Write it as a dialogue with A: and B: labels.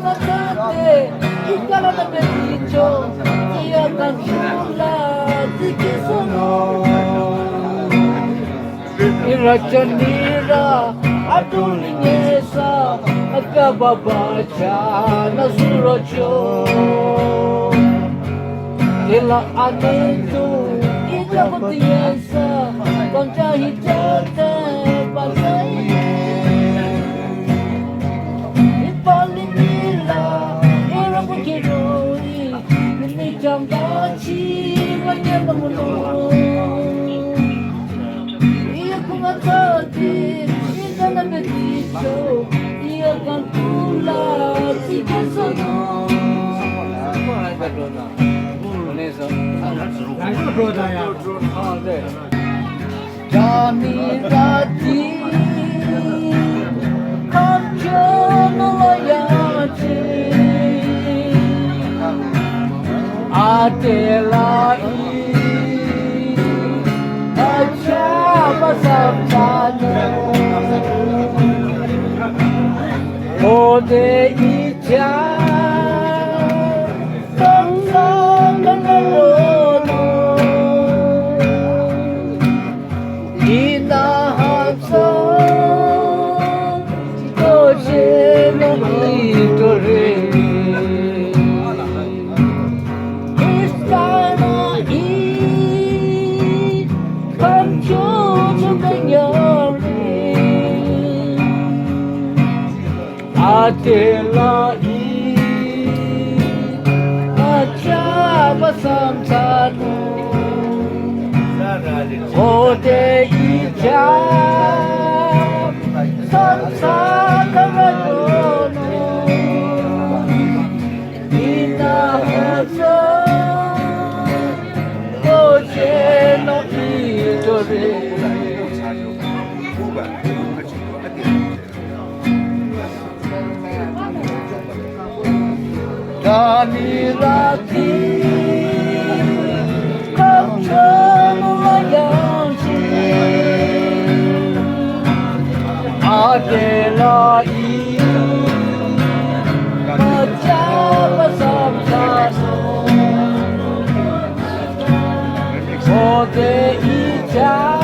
A: matate, ikala na bedicho, iya kansula, tiki sono. Irachanira, adulinyesa, akababacha, nasurocho. Ila anentu, ikabutinyesa, konca hijate, pasai. Ipalinila, irapukiroi, nilijam dachi, wanyamangulo. Iya kumatati, iya na bedicho, iya kan pula, tiga sono. Jani rati, kanjana layachi, adelai, aja basabana, ode ija. Adelai, aja basamsanu, ode ija, samsa karajono, ina hasa, oje no idore. Jani rati, kanjana layachi, adelai, aja basamsanu, ode ija.